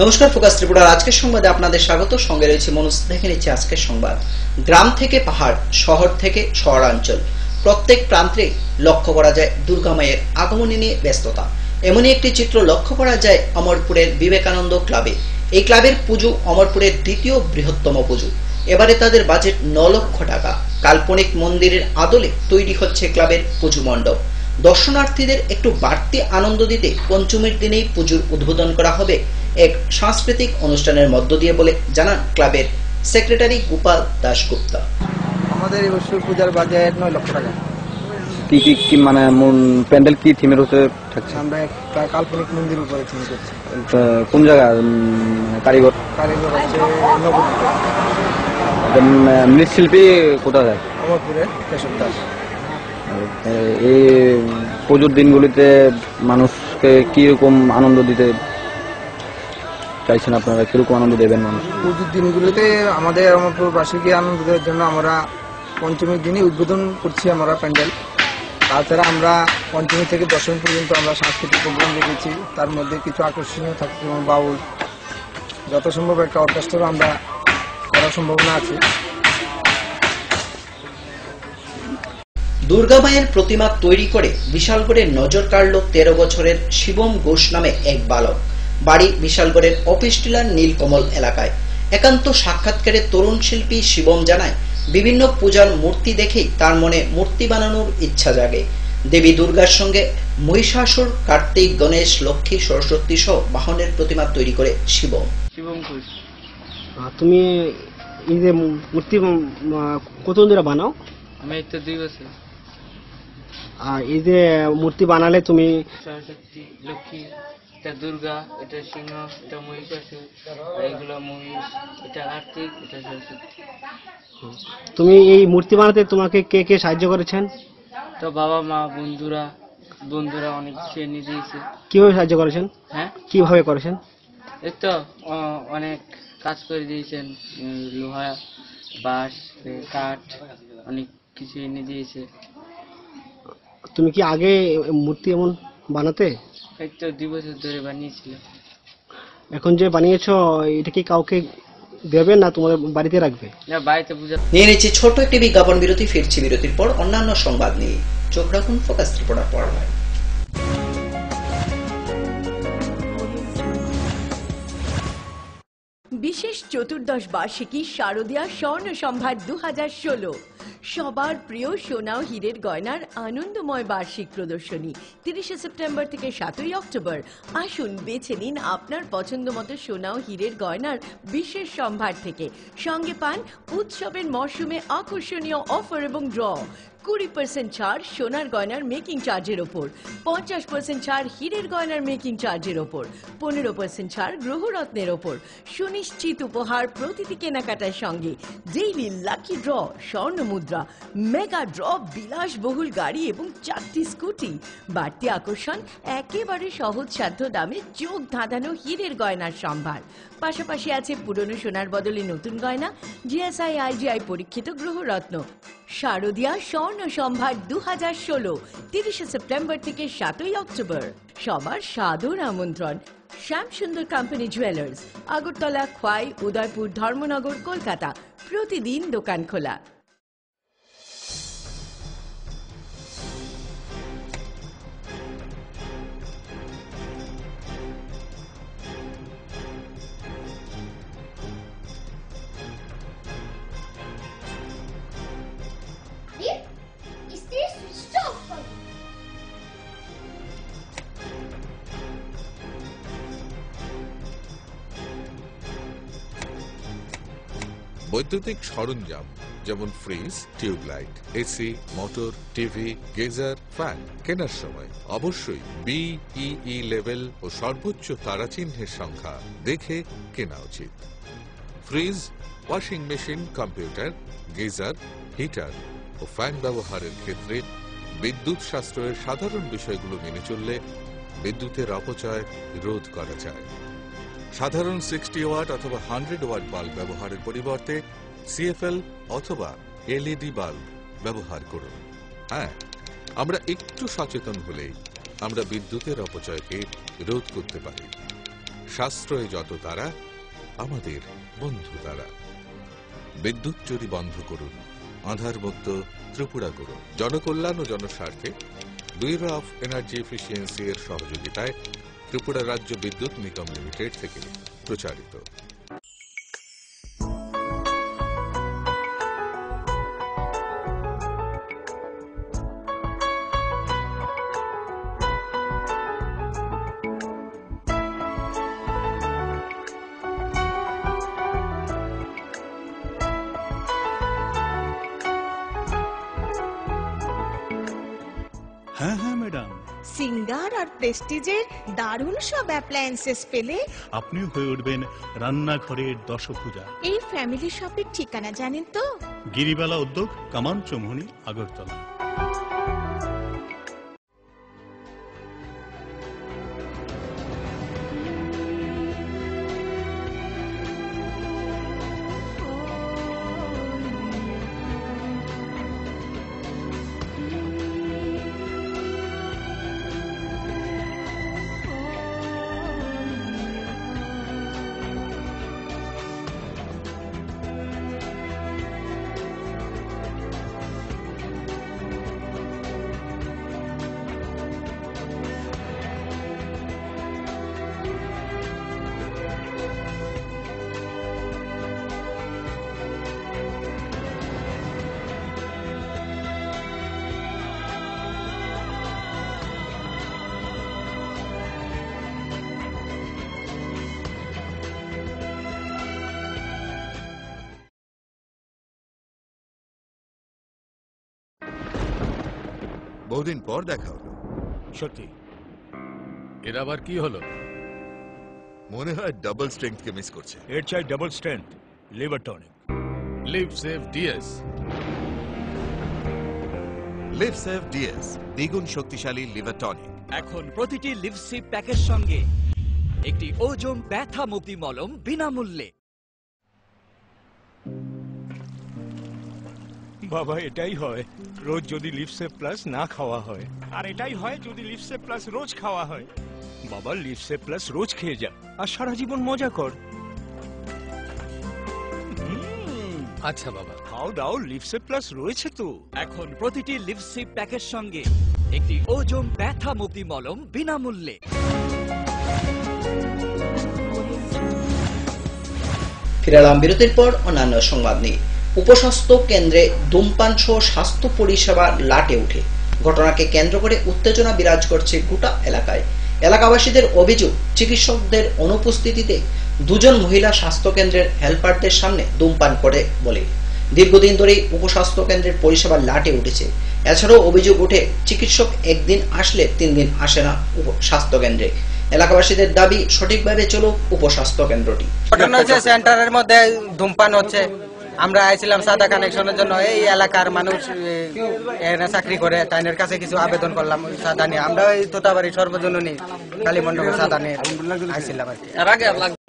নমস্কার, ফোকাস ত্রিপুরার আজকের সংবাদে আপনাদের স্বাগত। সঙ্গে রয়েছে মনোজ। দেখে নিচ্ছে আজকের সংবাদ। গ্রাম থেকে পাহাড়, শহর থেকে শহরাঞ্চল, প্রত্যেক প্রান্তে লক্ষ্য করা যায় দুর্গা মায়ের আগমনী নিয়ে ব্যস্ততা। এমনই একটি চিত্র লক্ষ্য করা যায় অমরপুরের বিবেকানন্দ ক্লাবে। এই ক্লাবের পুজো অমরপুরের দ্বিতীয় বৃহত্তম পুজো। এবারে তাদের বাজেট 9 লক্ষ টাকা। কাল্পনিক মন্দিরের আদলে তৈরি হচ্ছে ক্লাবের পুজো মণ্ডপ। দর্শনার্থীদের একটু বাড়তি আনন্দ দিতে পঞ্চমীর দিনেই পুজোর উদ্বোধন করা হবে এক সাংস্কৃতিক অনুষ্ঠানের মধ্য দিয়ে বলে জানান ক্লাবের সেক্রেটারি গোপাল দাশগুপ্তা। আমাদের এই বছর পূজার বাজেট 9 লক্ষ টাকা। কি মানে প্যান্ডেল কি থিমের উপরে থাকছে? আমরা একটা কাল্পনিক মন্দির উপরে থিম করছি। কোন জায়গা কারিগর আছে নবদ্বীপে। মৃৎশিল্পী কোথায় যায়? অমরপুরে কেশব দাস। এই পুজোর দিনগুলিতে মানুষকে কিরকম আনন্দ দিতে চাইছেন আপনারা? কিরকম আনন্দ দেবেন মানুষ? পুজোর দিনগুলিতে আমাদের অমরপুরবাসীকে আনন্দ দেওয়ার জন্য আমরা পঞ্চমীর দিনে উদ্বোধন করছি আমরা প্যান্ডেল। তাছাড়া আমরা পঞ্চমী থেকে দশমী পর্যন্ত আমরা সাংস্কৃতিক প্রোগ্রাম রেখেছি। তার মধ্যে কিছু আকর্ষণীয় থাকছে, যেমন বাউল, যত সম্ভব একটা অর্কেস্ট্রা আমরা করার সম্ভাবনা আছে। দুর্গা মায়ের প্রতিমা তৈরি করে বিশালগড়ে নজর কাড়ল 13 বছরের শিবম ঘোষ নামে এক বালক। বাড়ি বিশালগড়ের অফিস টিলার নীলকমল এলাকায়। একান্ত সাক্ষাৎকারে তরুণ শিল্পী শিবম জানায়, বিভিন্ন পূজার মূর্তি দেখেই তার মনে মূর্তি বানানোর ইচ্ছা জাগে। দেবী দুর্গার সঙ্গে মহিষাসুর, কার্তিক, গণেশ, লক্ষ্মী, সরস্বতী সহ বাহনের প্রতিমা তৈরি করে শিবম। তুমি এই যে মূর্তি কতদিন ধরে বানাও? আমি তো 2 বছর। আর এই যে মূর্তি বানালে তুমি সরস্বতী, লক্ষ্মী, এটা দুর্গা, এটা সিংহ, এটা মহিষাসুর, এগুলো মহিষ, এটা কার্তিক, এটা সরস্বতী। তুমি এই মূর্তি বানাতে তোমাকে কে কে সাহায্য করেছেন? তো বাবা মা, বন্ধুরা অনেক কিছু এনে দিয়েছে। কিভাবে সাহায্য করেছেন? হ্যাঁ, কিভাবে করেছেন? এই তো অনেক কাজ করে দিয়েছেন, লোহা, বাঁশ, কাঠ, অনেক কিছু এনে দিয়েছে। তুমি কি আগে মূর্তি এমন বানাতে? এই তো 2 বছর ধরে বানিয়েছিল। এখন যে বানিয়েছো এটা কি কাউকে দেবে না তোমাদের বাড়িতে রাখবে? না, বাড়িতে পূজা। নিয়ে নিচ্ছি ছোট্ট একটি বিজ্ঞাপন বিরতি। ফিরছি বিরতির পর অন্যান্য সংবাদ নিয়ে। চোখ রাখুন ফোকাস ত্রিপুরা পর্দায়। বিশেষ চতুর্দশ বার্ষিকী শারদীয়া স্বর্ণ সম্ভার 2016। সবার প্রিয় সোনা ও হীরের গয়নার আনন্দময় বার্ষিক প্রদর্শনী 30 সেপ্টেম্বর থেকে 7 অক্টোবর। আসুন বেছে নিন আপনার পছন্দ মতো সোনা ও হীরের গয়নার বিশেষ সম্ভার থেকে। সঙ্গে পান উৎসবের মরশুমে আকর্ষণীয় অফার এবং ড্র। 20% ছাড় সোনার গয়নার মেকিং চার্জের ওপর, 50% ছাড় হীরের গয়নার মেকিং চার্জের ওপর, 15% ছাড় গ্রহরত্নের ওপর। সুনিশ্চিত উপহার প্রতিটি কেনাকাটার সঙ্গে। ডেইলি লাকি ড্র, স্বর্ণ মুদ্রা, মেগা ড্র, বিলাসবহুল গাড়ি এবং 4টি স্কুটি। বাড়তি আকর্ষণ, একেবারে সহজসাধ্য দামে চোখ ধাঁধানো হীরের গয়নার সম্ভার। পাশাপাশি আছে পুরনো সোনার বদলে নতুন গয়না, জিএসআই আইজিআই পরীক্ষিত গ্রহরত্ন। শারদীয়া স্বর্ণ সম্ভার 2016, 30 সেপ্টেম্বর থেকে 7 অক্টোবর। সবার সাদর আমন্ত্রণ। Shyamsundar company jewellers, Agartala, Khowai, Udaipur, Dharmanagar, Kolkata. প্রতিদিন দোকান খোলা। বৈদ্যুতিক সরঞ্জাম যেমন fridge, tubelight, AC, motor, TV, geyser, fan কেনার সময় অবশ্যই BEE লেভেল ও সর্বোচ্চ তারাচিহ্নের সংখ্যা দেখে কেনা উচিত। Fridge, washing machine, computer, geyser, heater ও ফ্যান ব্যবহারের ক্ষেত্রে বিদ্যুৎ সাশ্রয়ের সাধারণ বিষয়গুলো মেনে চললে বিদ্যুতের অপচয় রোধ করা যায়। সাধারণ 60 ওয়াট অথবা 100 ওয়াট বাল্ব ব্যবহারের পরিবর্তে CFL অথবা LED বাল্ব ব্যবহার করুন। হ্যাঁ, আমরা একটু সচেতন হলেই আমরা বিদ্যুতের অপচয়কে রোধ করতে পারি। সাশ্রয়ে যত তারা, আমাদের বন্ধু তারা। বিদ্যুৎ চুরি বন্ধ করুন, আধার মুক্ত ত্রিপুরা করুন। জনকল্যাণ ও জনস্বার্থে ব্যুরো অফ এনার্জি এফিসিয়েন্সি এর সহযোগিতায় ত্রিপুরা রাজ্য বিদ্যুৎ নিগম লিমিটেড থেকে প্রচারিত। হ্যাঁ হ্যাঁ ম্যাডাম, সিঙ্গার আর প্রেস্টিজের দারুণ সব অ্যাপ্লায়েন্সেস পেলে আপনিও হয়ে উঠবেন রান্নাঘরের দশভুজা। এই ফ্যামিলি শপের ঠিকানা জানেন তো? গিরিবালা উদ্যোগ, কামান চৌমুহনী, আগরতলা। বহুদিন পর দেখা হলো। সত্যি? এর আবার কি হলো? মনে হয় ডাবল স্ট্রেংথকে মিস করছে। এর চাই double strength liver tonic. Liv Save DS. Liv Save DS দ্বিগুণ শক্তিশালী লিভার টনিক। এখন প্রতিটি লিভসিপ প্যাকের সঙ্গে একটি ওজোন ব্যথা মুক্তি মলম বিনামূল্যে। বাবা, এটাই হয় রোজ যদি লিভসেভ প্লাস না খাওয়া হয়, আর এটাই হয় যদি লিভসেভ প্লাস রোজ খাওয়া হয়। বাবা, লিভসেভ প্লাস রোজ খেয়ে যা আর সারা জীবন মজা কর। আচ্ছা বাবা, খাও দাও, লিভসেভ প্লাস রয়েছে তো। এখন প্রতিটি লিভসিপ প্যাকের সঙ্গে একটি ওজোন ব্যথা মুক্তি মলম বিনামূল্যে। ফিরালাম বিরতির পর অন্যান্য সংবাদ নিয়ে। উপস্বাস্থ্য কেন্দ্রে ধূমপান সহ স্বাস্থ্য পরিষেবা লাটে উঠে। ঘটনাকে কেন্দ্র করে উত্তেজনা বিরাজ করছে গোটা এলাকায়। এলাকাবাসীদের অভিযোগ, চিকিৎসকদের অনুপস্থিতিতে দুজন মহিলা স্বাস্থ্য কেন্দ্রের হেল্পারদের সামনে ধূমপান করে বলে। দীর্ঘদিন ধরেই উপস্বাস্থ্য কেন্দ্রের পরিষেবা লাটে উঠেছে। এছাড়াও অভিযোগ উঠে চিকিৎসক একদিন আসলে 3 দিন আসে না স্বাস্থ্য কেন্দ্রে। এলাকাবাসীদের দাবি সঠিকভাবে চলুক উপস্বাস্থ্য কেন্দ্রটি। ঘটনা হচ্ছে সেন্টারের মধ্যে ধূমপান হচ্ছে। আমরা আইছিলাম সাদা কানেকশনের জন্য। এই এলাকার মানুষ এখানে চাকরি করে, তাইনের কাছে কিছু আবেদন করলাম সাদা নিয়ে। আমরা এই তোতাবাড়ি সর্বজনীন কালী মণ্ডপের সাদা নিয়ে আইছিলাম আর কি। এর আগে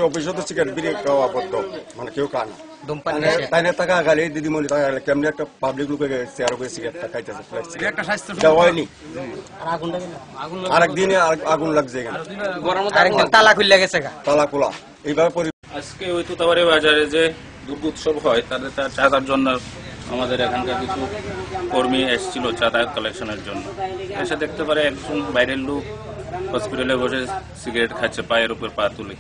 অফিসত সিগারেট বিড়ি খাওয়া পড়তো, মানে কেউ খায় না ধূমপান। তাইনে টাকা গালি দিদিমণি টাকা গালি কেমনি একটা পাবলিক লোকে চেয়ার উপরে সিগারেটটা খাইতেছে, একটা স্বাস্থ্য হয়নি। আরেকদিন আগুন লাগছে, আরেকদিন তালা খুলে গেছে, তালা খোলা। এইভাবে আজকে ওই তোতাবাড়ি বাজারে যে দুর্গোৎসব হয় তাদের চাঁদার জন্য আমাদের এখানকার কিছু কর্মী এসেছিল চাঁদা কালেকশনের জন্য। এসে দেখতে পারে একজন বাইরের লোক হসপিটালে বসে সিগারেট খাচ্ছে পায়ের উপর পা তুলে।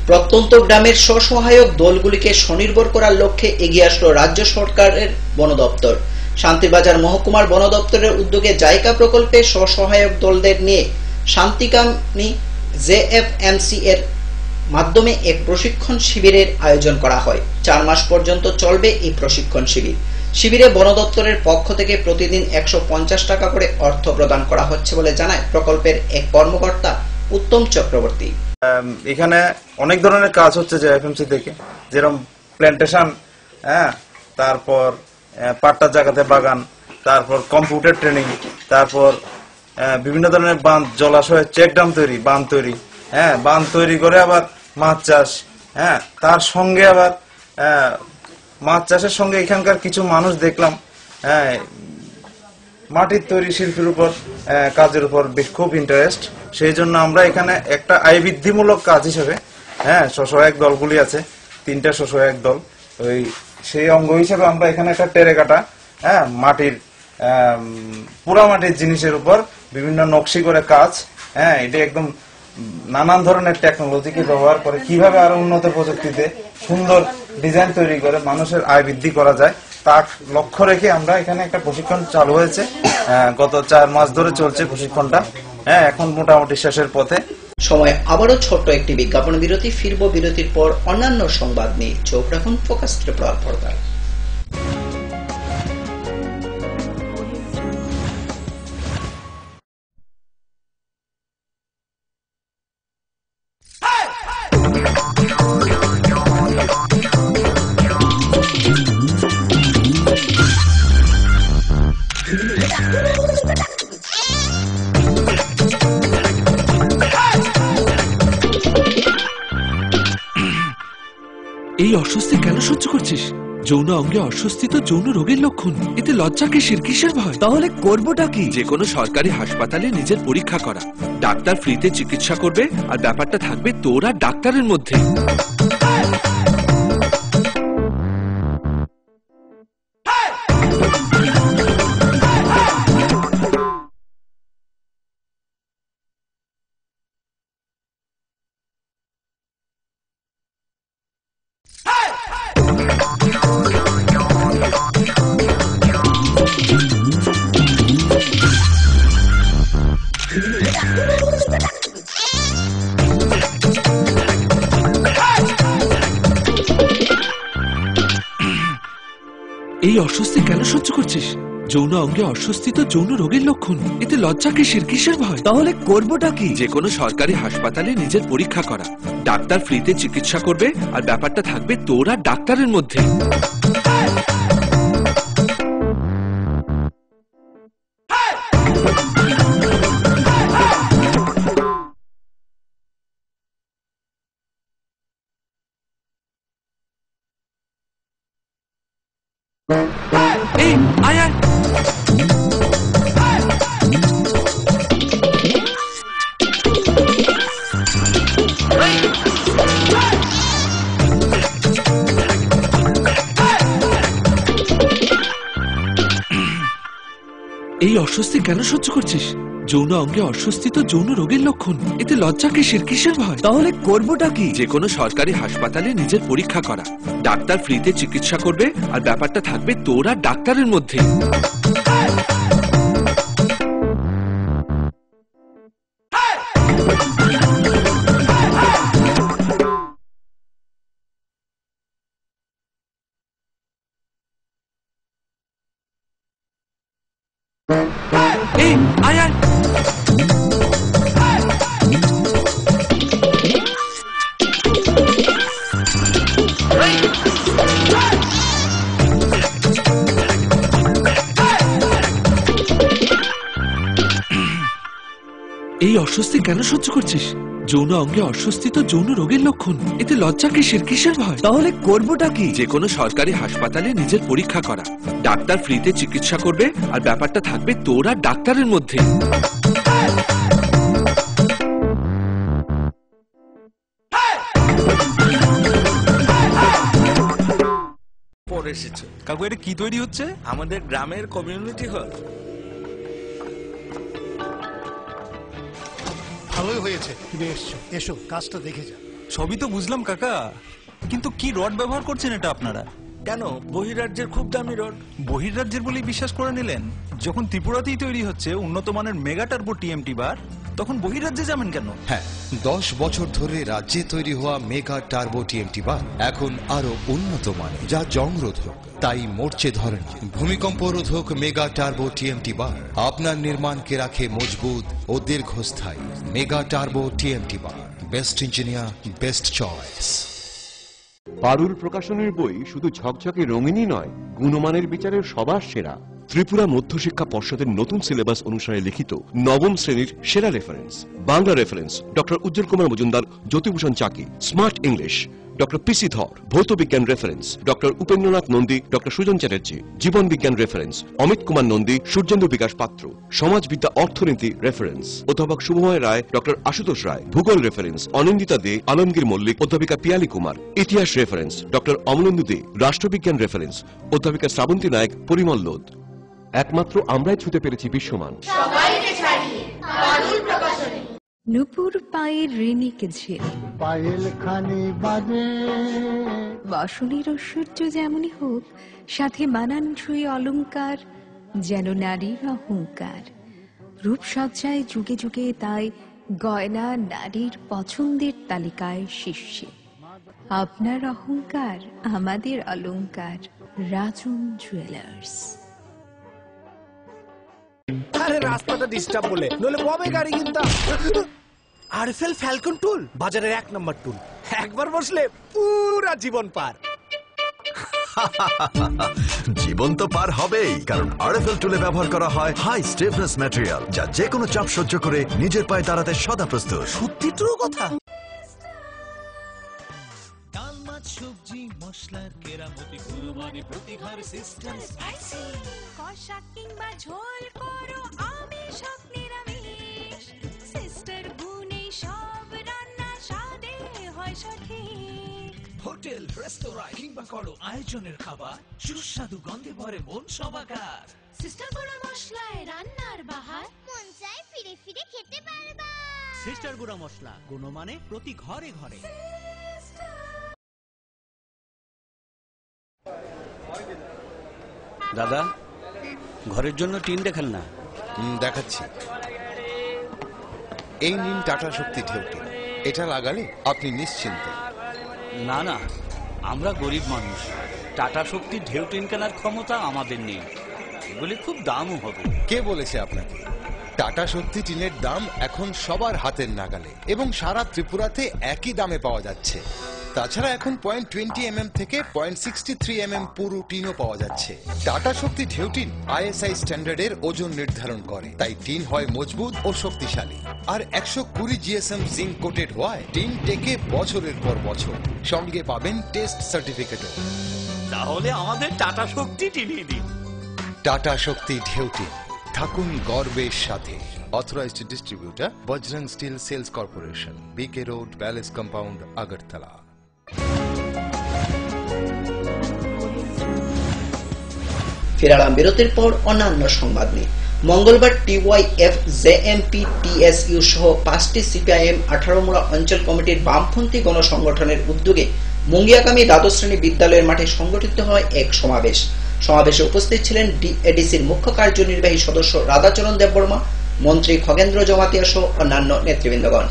প্রত্যন্ত গ্রামের স্বসহায়ক দলগুলিকে স্বনির্ভর করার লক্ষ্যে এগিয়ে আসলো রাজ্য সরকারের বন দপ্তর। শান্তিবাজার মহকুমার বন দপ্তরের উদ্যোগে জায়গা প্রকল্পে স্বসহায়ক দলদের নিয়ে শান্তিকামী জেএফএমসি এর মাধ্যমে এক প্রশিক্ষণ শিবিরের আয়োজন করা হয়। 4 মাস পর্যন্ত চলবে এই প্রশিক্ষণ শিবির। শিবিরে বন দপ্তরের পক্ষ থেকে প্রতিদিন 150 টাকা করে অর্থ প্রদান করা হচ্ছে বলে জানায় প্রকল্পের এক কর্মকর্তা উত্তম চক্রবর্তী। এখানে অনেক ধরনের কাজ হচ্ছে যে এফএমসি থেকে, যেরকম প্ল্যান্টেশন, তারপর পাট্টা জায়গাতে বাগান, তারপর কম্পিউটার ট্রেনিং, তারপর বিভিন্ন ধরনের বাঁধ, জলাশয়, চেক ড্যাম তৈরি, বাঁধ তৈরি, বাঁধ তৈরি করে আবার মাছ চাষ, তার সঙ্গে আবার মাছ চাষের সঙ্গে এখানকার কিছু মানুষ দেখলাম মাটির তৈরি শিল্পের উপর কাজের উপর খুব ইন্টারেস্ট। সেই জন্য আমরা এখানে একটা আয় বৃদ্ধিমূলক কাজ হিসেবে হ্যাঁ স্বসহায়ক দলগুলি আছে, 3টা স্বসহায়ক দল। ওই সেই অঙ্গ হিসেবে আমরা এখানে একটা টেরেকাটা মাটির পুরা মাটির জিনিসের উপর বিভিন্ন নকশি করে কাজ, এটা একদম নানান ধরনের টেকনোলজিকে ব্যবহার করে কিভাবে আরো উন্নত প্রযুক্তিতে সুন্দর ডিজাইন তৈরি করে মানুষের আয় বৃদ্ধি করা যায় তার লক্ষ্য রেখে আমরা এখানে একটা প্রশিক্ষণ চালু হয়েছে। গত 4 মাস ধরে চলছে প্রশিক্ষণটা, এখন মোটামুটি শেষের পথে। সময় আবারও ছোট্ট একটি বিজ্ঞাপন বিরতি, ফিরবো বিরতির পর অন্যান্য সংবাদ নিয়ে। চোখ রাখুন ফোকাস ত্রিপুরার পর্দায়। এই অস্বস্তি কেন সহ্য করছিস? যৌন অঙ্গে অস্বস্তি তো যৌন রোগের লক্ষণ, এতে লজ্জা কিসের ভয়? তাহলে করবোটা কি? যে কোনো সরকারি হাসপাতালে নিজের পরীক্ষা করা, ডাক্তার ফ্রিতে চিকিৎসা করবে, আর ব্যাপারটা থাকবে তোর আর ডাক্তারের মধ্যে। এই অস্বস্তি কেন সহ্য করছিস? যৌন অঙ্গে অস্বস্তি তো যৌন রোগের লক্ষণ, এতে লজ্জা কিসের ভয়? তাহলে করবোটা কি? যে কোনো সরকারি হাসপাতালে নিজের পরীক্ষা করা, ডাক্তার ফ্রিতে চিকিৎসা করবে, আর ব্যাপারটা থাকবে তোর আর ডাক্তারের মধ্যে। এই আয় আয়। এই অস্বস্তি কেন সহ্য করছিস? যৌন অঙ্গে অস্বস্তি তো যৌন রোগের লক্ষণ, এতে লজ্জা কিসের ভয়? তাহলে করবোটা কি? যে কোনো সরকারি হাসপাতালে নিজের পরীক্ষা করা, ডাক্তার ফ্রিতে চিকিৎসা করবে, আর ব্যাপারটা থাকবে তোর আর ডাক্তারের মধ্যে। এই আয় আয়। এই অস্বস্তি কেন সহ্য করছিস? যৌন অঙ্গে অস্বস্তি তো যৌন রোগের লক্ষণ, এতে লজ্জা কিসের ভয়? তাহলে করবোটা কি? যে কোনো সরকারি হাসপাতালে নিজের পরীক্ষা করা, ডাক্তার ফ্রিতে চিকিৎসা করবে, আর ব্যাপারটা থাকবে তোর আর ডাক্তারের মধ্যে। পরে এসেছে কাকু, এটা কি তৈরি হচ্ছে? আমাদের গ্রামের কমিউনিটি হল। ভালোই হয়েছে তুমি এসছো, এসো কাজটা দেখে যা। সবই তো বুঝলাম কাকা, কিন্তু কি রড ব্যবহার করছেন এটা আপনারা? কেন, বহিরাজ্যের খুব দামি রড। বহিরাজ্যের বলেই বিশ্বাস করে নিলেন? যখন ত্রিপুরাতেই তৈরি হচ্ছে উন্নত মানের মেগা টার্বো টিএমটি বার, তখন বহিরাজ্যে যাবেন কেন? হ্যাঁ, 10 বছর ধরে রাজ্যে তৈরি হওয়া মেগা টার্বো টিএমটি বার এখন আরো উন্নত মানের, যা জং রোধক, তাই মরচে ধরেনি। ভূমিকম্প রোধক মেগা টার্বো টিএমটি বার আপনার নির্মাণকে রাখে মজবুত ও দীর্ঘস্থায়ী। Mega turbo TMT bar, best engineer, best choice. Parul প্রকাশনের বই শুধু ঝকঝকে রঙিনই নয়, গুণমানের বিচারের সবার সেরা। ত্রিপুরা মধ্যশিক্ষা পর্ষদের নতুন সিলেবাস অনুসারে লিখিত নবম শ্রেণীর সেরা reference. Bangla reference doctor Ujjwal Kumar Majumdar, Jyotibhushan Chaki, smart English, doctor PC Dhar, ভৌত বিজ্ঞান reference doctor Upendranath Nandi, doctor Sujan Chatterjee, জীবন বিজ্ঞান রেফারেন্স অমিত কুমার নন্দী, সূর্যেন্দু বিকাশ পাত্র, সমাজবিদ্যা অর্থনীতি রেফারেন্স অধ্যাপক শুভময় রায়, ডক্টর আশুতোষ রায়, ভূগোল রেফারেন্স অনিন্দিতা দে, আলমগীর মল্লিক, অধ্যাপিকা পিয়ালি কুমার, ইতিহাস রেফারেন্স ডক্টর অমলেন্দু দে, রাষ্ট্রবিজ্ঞান রেফারেন্স অধ্যাপিকা শ্রাবন্তী নায়ক, পরিমল লোধ। একমাত্র আমরাই ছুতে পেরেছি বিশ্বমান। নুপুর পায়ের ঋণিক ঝিল, পায়েল খানি বাজে বাসনের ঐশ্বর্য যেমনই হোক, সাথে মানানসই অলংকার, যেন নারীর অহংকার। রূপসজ্জায় যুগে যুগে তাই গয়না নারীর পছন্দের তালিকায় শীর্ষে। আপনার অহংকার আমাদের অলংকার, রাজন জুয়েলার্স। আরে রাস্তাটা ডিস্টার্ব বলে, নইলে কবে গাড়ি কিনতাম। আরএফএল ফ্যালকন টুল বাজারের 1 নম্বর টুল, একবার বসলে পুরা জীবন পার। জীবন তো পার হবেই, কারণ আরএফএল টুলে ব্যবহার করা হয় হাই স্টিফনেস ম্যাটেরিয়াল, যা যে কোনো চাপ সহ্য করে নিজের পায়ে দাঁড়াতে সদা প্রস্তুত। সত্যি ট্রু কথা। ডাল মাছ সবজি মশলার কেরামতি, কুরবানি প্রতিঘর সিস্টেম স্পাইসি, কষা কিংবা ঝোল করো আমিষ হোক নিরামিষ, সিস্টার বুনি সব রান্না স্বাদে হয় সঠিক। হোটেল রেস্তোরাঁ কিংবা করো আয়োজনের খাবার, সুস্বাদু গন্ধে ভরে মন সবাকার। সিস্টার গুঁড়া মশলায় রান্নার বাহার, মন চায় ফিরে ফিরে খেতে পারবা। সিস্টার গুঁড়া মশলা, গুণমানে প্রতি ঘরে ঘরে। দাদা, ঘরের জন্য টিন দেখেন না? দেখাচ্ছি। এই নিন টাটা শক্তি ঢেউটি, এটা লাগালে আপনি নিশ্চিন্ত। না না, আমরা গরিব মানুষ, টাটা শক্তির ঢেউ টিন কেনার ক্ষমতা আমাদের নেই। এগুলি খুব দামও হবে। কে বলেছে আপনাকে? টাটা শক্তি টিনের দাম এখন সবার হাতের নাগালে এবং সারা ত্রিপুরাতে একই দামে পাওয়া যাচ্ছে। তাছাড়া এখন 0.20 থেকে 0.63 পুরো টিনও পাওয়া যাচ্ছে। টাটা শক্তি ঢেউ টিন ISI স্ট্যান্ডার্ডের ওজন নির্ধারণ করে, তাই টিন হয় মজবুত ও শক্তিশালী। আর 120 GSM জিঙ্ক কোটেড হওয়ায় টিন টেকে বছরের পর বছর। সঙ্গে পাবেন টেস্ট সার্টিফিকেটও। তাহলে আমাদের টাটা শক্তি টিনিয়ে দিন। টাটা শক্তি ঢেউ টিন, থাকুন গর্বের সাথে। Authorised distributor Bajrang steel sales corporation, BK road, palace compound, Agartala. ফিরালাম বিরতির পর অন্যান্য সংবাদ নিয়ে। মঙ্গলবার TYF, JMP, TSU সহ 5টি CPIM 18 মুড়া অঞ্চল কমিটির বামপন্থী গণসংগঠনের উদ্যোগে মুঙ্গিয়াকামী দ্বাদশ শ্রেণী বিদ্যালয়ের মাঠে সংগঠিত হয় এক সমাবেশ। সমাবেশে উপস্থিত ছিলেন DADCর মুখ্য কার্যনির্বাহী সদস্য রাধাচরণ দেববর্মা, মন্ত্রী খগেন্দ্র জমাতিয়া সহ অন্যান্য নেতৃবৃন্দগণ।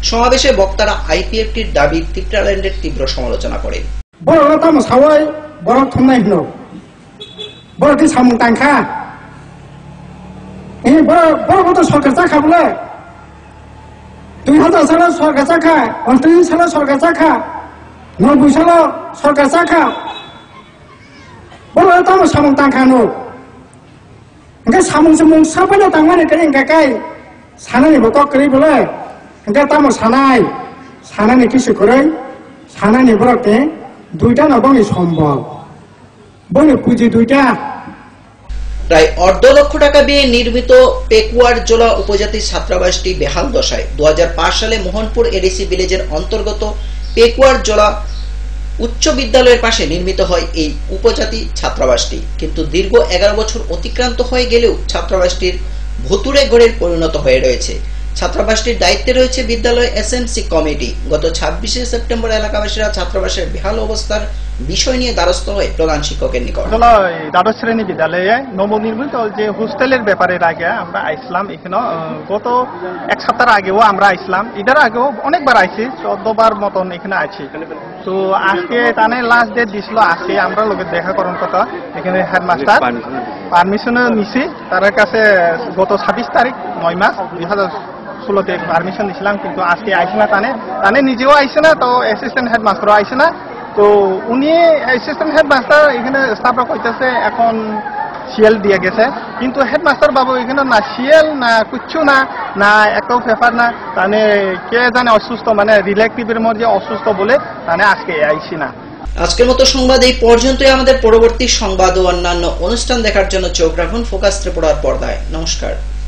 সমাবেশে বক্তারা IPFটির দাবি ত্রিপুরাল্যান্ডের তীব্র সমালোচনা করেন। বড়টি সামুং টাঙ্খা এই বড় কত সরকার চাখা বলে 2000 সালে সরকার চাখা, 29 সালে সরকার চাখা, 90 সালে সরকার চাখা, বড় তো সামুং টাঙ্খা নো এঙ্গে সামুং সামুং সাবানো টাঙ্গানে কে এঙ্গে কাই সানানি বক করি বলে এঙ্গে তামো সানাই সানানি কিছু করে সানানি বড়তে দুইটা নবংই সম্ভব বলে পুঁজি দুইটা। প্রায় 1.5 লক্ষ টাকা দিয়ে নির্মিত পেকুয়ার জোলা উপজাতি ছাত্রাবাসটি বেহাল দশায়। 2005 সালে মোহনপুর ADC ভিলেজের অন্তর্গত পেকুয়ার জোলা উচ্চ বিদ্যালয়ের পাশে নির্মিত হয় এই উপজাতি ছাত্রাবাসটি, কিন্তু দীর্ঘ 11 বছর অতিক্রান্ত হয়ে গেলেও ছাত্রাবাসটির ভুতুড়ে ঘরের পরিণত হয়ে রয়েছে। ছাত্রাবাসটির দায়িত্বে রয়েছে বিদ্যালয় SMC কমিটি। গত 26শে সেপ্টেম্বর এলাকাবাসীরা ছাত্রাবাসের বেহাল অবস্থার বিষয় নিয়ে দ্বারস্থ হয়ে প্রধান শিক্ষকের নিকট। দ্বাদশ শ্রেণী বিদ্যালয়ে নবনির্মিত যে হোস্টেলের ব্যাপারে আগে আমরা আইসলাম, এখানে গত 1 সপ্তাহ আগেও আমরা আইসলাম, এটার আগেও অনেকবার আইছি, 14 বার মতন এখানে আছি। তো আজকে টানে লাস্ট ডেট দিছিল, আজকে আমরা লোকের দেখা করার কথা। এখানে হেডমাস্টার পারমিশনও নিছি তার কাছে গত 26 তারিখ 9 মাস 2016তে পারমিশন দিছিলাম, কিন্তু আজকে আইসে না। টানে নিজেও আইসে না, তো অ্যাসিস্ট্যান্ট হেডমাস্টারও আইসে না। তো উনি অ্যাসিস্ট্যান্ট হেডমাস্টার এখানে স্টাফরা কইতেছে এখন সিএল দিয়ে গেছে, কিন্তু হেডমাস্টার বাবু এখানে না সিএল না কিচ্ছু না, না একটাও পেপার না তাহলে কে জানে অসুস্থ মানে রিলেটিভের মধ্যে অসুস্থ বলে তাহলে আজকে আইসি না। আজকের মতো সংবাদ এই পর্যন্তই। আমাদের পরবর্তী সংবাদ ও অন্যান্য অনুষ্ঠান দেখার জন্য চোখ রাখুন ফোকাস ত্রিপুরার পর্দায়। নমস্কার।